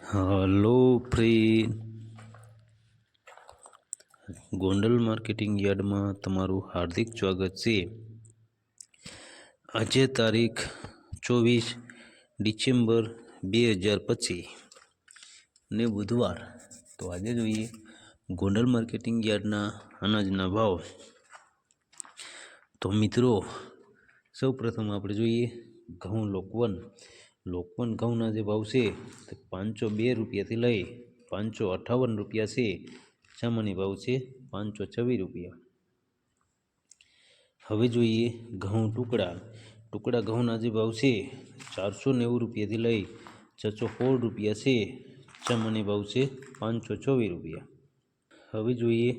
Hello friend, Gondal marketing યાર્ડમાં તમારું હાર્દિક સ્વાગત છે। આજે તારીખ 24 ડિસેમ્બર 2025 ને બુધવાર। તો આજે જોઈએ ગોંડલ માર્કેટિંગ યાર્ડના અનાજના ભાવ। તો મિત્રો, સૌ પ્રથમ આપણે જોઈએ ઘઉં લોકવન ઘઉંના જે ભાવ છે તે 502 રૂપિયાથી લઈ 558 રૂપિયા છે। સામાન્ય ભાવ છે 526 રૂપિયા। હવે જોઈએ ઘઉં ટુકડા ઘઉંના જે ભાવ છે 490 રૂપિયાથી લઈ 616 રૂપિયા છે। સામાન્ય ભાવ છે 524 રૂપિયા। હવે જોઈએ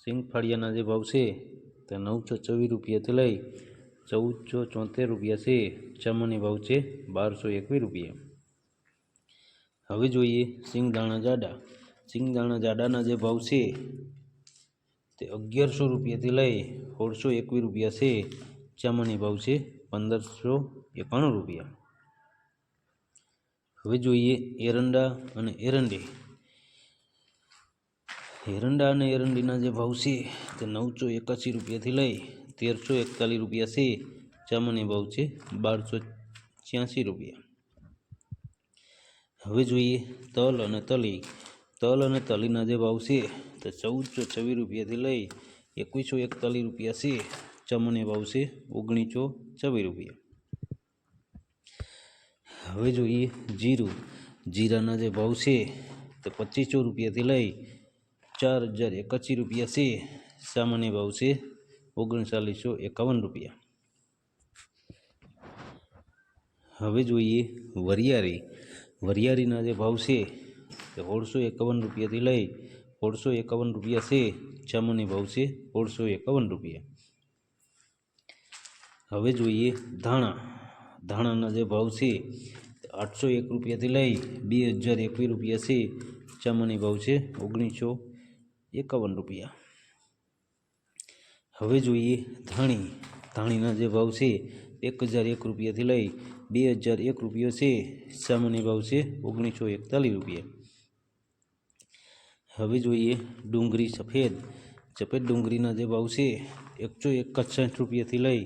સિંગફાળિયાના જે ભાવ છે તે 924 રૂપિયાથી લઈ 1474 રૂપિયા છે। સામાન્ય ભાવ છે 1221 રૂપિયા। હવે જોઈએ સિંગદાણા જાડાના જે ભાવ છે તે 1100 રૂપિયાથી લઈ 1621 રૂપિયા છે। સામાન્ય ભાવ છે 1591 રૂપિયા। હવે જોઈએ એરંડા અને એરંડીના જે ભાવ છે તે 981 રૂપિયાથી લઈ 1341 રૂપિયા છે। સામાન્ય ભાવ છે 1286 રૂપિયા। હવે જોઈએ તલ અને તલીના જે ભાવ છે તે 1426 રૂપિયાથી લઈ 2141 રૂપિયા છે। સામાન્ય ભાવ છે 1924 રૂપિયા। હવે જોઈએ જીરાના જે ભાવ છે તે 2500 રૂપિયાથી લઈ 4081 રૂપિયા છે। સામાન્ય ભાવ છે 3951 રૂપિયા। હવે જોઈએ વરિયાળીના જે ભાવ છે તે 1651 રૂપિયાથી લઈ 1651 રૂપિયા છે। સામાન્ય ભાવ છે 1651 રૂપિયા। હવે જોઈએ ધાણાના જે ભાવ છે તે 801 રૂપિયાથી લઈ 2021 રૂપિયા છે। સામાન્ય ભાવ છે 1951 રૂપિયા। હવે જોઈએ ધાણીના જે ભાવ છે 1001 રૂપિયાથી લઈ 2001 રૂપિયા છે। સામાન્ય ભાવ છે 1941 રૂપિયા। હવે જોઈએ ડુંગળી સફેદ ડુંગળીના જે ભાવ છે 161 રૂપિયાથી લઈ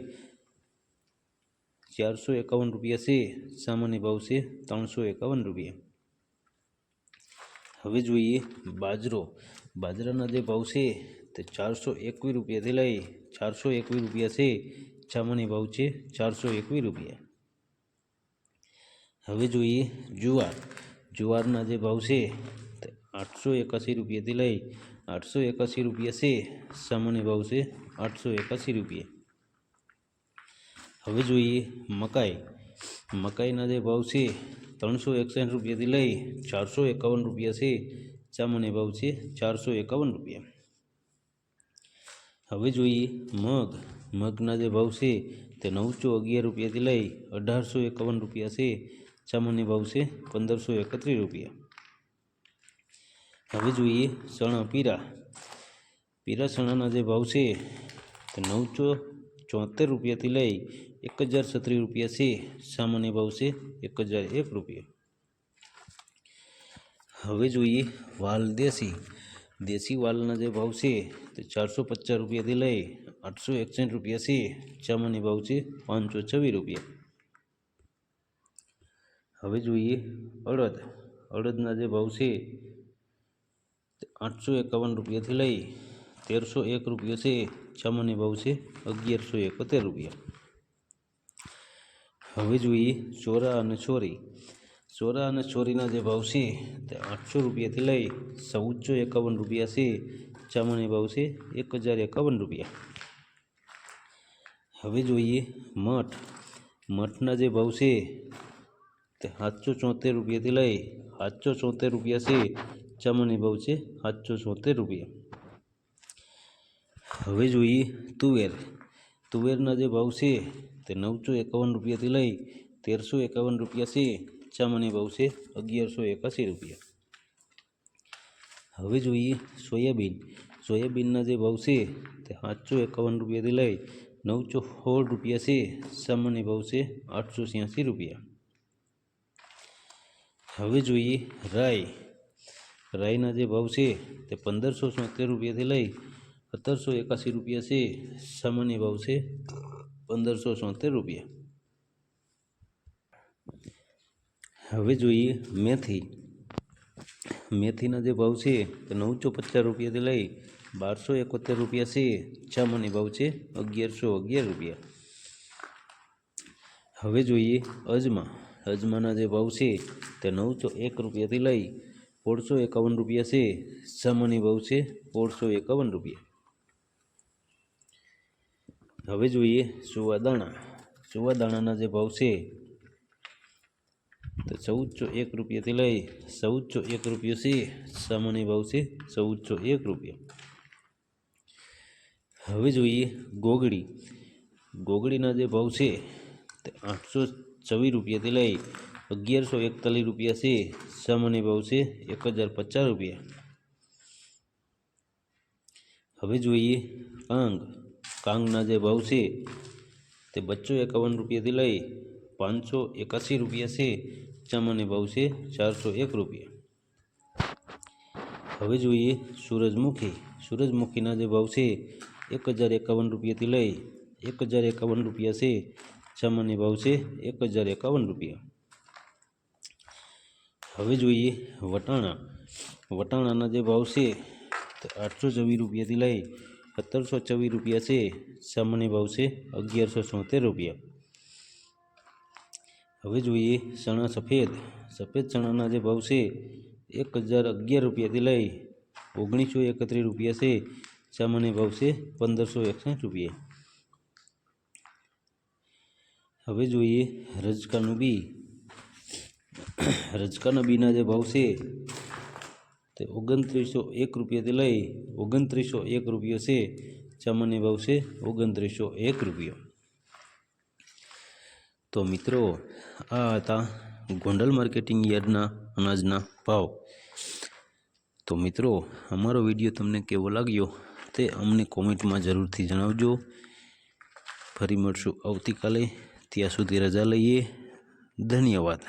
451 રૂપિયા છે। સામાન્ય ભાવ છે 351 રૂપિયા। હવે જોઈએ બાજરાના જે ભાવ છે તે 421 રૂપિયાથી લઈ 421 રૂપિયા છે। સામાન્ય ભાવ છે 421 રૂપિયા। હવે જોઈએ જુવારના જે ભાવ છે તે 881 રૂપિયાથી લઈ 881 રૂપિયા છે। સામાન્ય ભાવ છે 881 રૂપિયા। હવે જોઈએ મકાઈના જે ભાવ છે 361 રૂપિયાથી લઈ 451 રૂપિયા છે। સામાન્ય ભાવ છે 451 રૂપિયા। હવે જોઈએ મગના જે ભાવ છે તે 911 રૂપિયાથી લઈ 1851 રૂપિયા છે। સામાન્ય ભાવ છે 1531 રૂપિયા। હવે જોઈએ ચણા પીરા ચણાના જે ભાવ છે તે 974 રૂપિયાથી લઈ 1036 રૂપિયા છે। સામાન્ય ભાવ છે 1001 રૂપિયા। હવે જોઈએ દેશી વાલના જે ભાવ છે તે 450 રૂપિયાથી લઈ 861 રૂપિયા છે। સામાન્ય ભાવ છે 526 રૂપિયા। હવે જોઈએ અડદના જે ભાવ છે તે 851 રૂપિયાથી લઈ 1301 રૂપિયા છે। સામાન્ય ભાવ છે 1171 રૂપિયા। હવે જોઈએ ચોરા અને ચોરીના જે ભાવ છે તે 800 રૂપિયાથી લઈ 1451 રૂપિયા છે। સામાન્ય ભાવ છે 1051 રૂપિયા। હવે જોઈએ મઠના જે ભાવ છે તે 774 રૂપિયાથી લઈ 774 રૂપિયા છે। સામાન્ય ભાવ છે 774 રૂપિયા। હવે જોઈએ તુવેરના જે ભાવ છે તે 951 રૂપિયાથી લઈ 1351 રૂપિયા છે। સામાન્ય ભાવ છે 1181 રૂપિયા। હવે જોઈએ સોયાબીનના જે ભાવ છે તે 751 રૂપિયાથી લઈ 916 રૂપિયા છે, સામાન્ય ભાવ છે 886 રૂપિયા। હવે જોઈએ રાઈ। રાઈના જે ભાવ છે તે 1576 રૂપિયાથી લઈ 1781 રૂપિયા છે, સામાન્ય ભાવ છે 1576 રૂપિયા। હવે જોઈએ મેથી। મેથીના જે ભાવ છે તે 950 રૂપિયાથી લઈ 1271 રૂપિયા છે, સામાન્ય ભાવ છે 1111 રૂપિયા। હવે જોઈએ અજમા। અજમાના જે ભાવ છે તે 901 રૂપિયાથી લઈ 1651 રૂપિયા છે, સામાન્ય ભાવ છે 1651 રૂપિયા। હવે જોઈએ સુવાદાણા। સુવાદાણાના જે ભાવ છે તો 1401 રૂપિયાથી લઈ 1401 રૂપિયા છે, સામાન્ય ભાવ છે 1401 રૂપિયા। હવે જોઈએ ગોગડી। ગોગડીના જે ભાવ છે તે 824 રૂપિયાથી લઈ 1141 રૂપિયા છે, સામાન્ય ભાવ છે 1050 રૂપિયા। હવે જોઈએ કાંગ। કાંગના જે ભાવ છે તે 251 રૂપિયાથી લઈ 581 રૂપિયા છે, સામાન્ય ભાવ છે 401 રૂપિયા। હવે જોઈએ સૂરજમુખી। સૂરજમુખીના જે ભાવ છે 1051 રૂપિયાથી લઈ 1051 રૂપિયા છે, સામાન્ય ભાવ છે 1051 રૂપિયા। હવે જોઈએ વટાણા। વટાણાના જે ભાવ છે તે 824 રૂપિયાથી લઈ 1724 રૂપિયા છે, સામાન્ય ભાવ છે 1176 રૂપિયા। હવે જોઈએ ચણા સફેદ। સફેદ ચણાના જે ભાવ છે 1011 રૂપિયાથી લઈ 1931 રૂપિયા છે, સામાન્ય ભાવ છે 1561 રૂપિયા। હવે જોઈએ રજકાનું બી। રજકાના બીના જે ભાવ છે તે 2901 રૂપિયાથી લઈ 2901 રૂપિયા છે, સામાન્ય ભાવ છે 2901 રૂપિયા। તો મિત્રો આ હતા ગોંડલ માર્કેટિંગ યાર્ડના અનાજના ભાવ। તો મિત્રો અમારો વિડીયો તમને કેવો લાગ્યો તે અમને કોમેન્ટમાં જરૂરથી જણાવજો। ફરી મળશું આવતીકાલે, ત્યાં સુધી રજા લઈએ। ધન્યવાદ।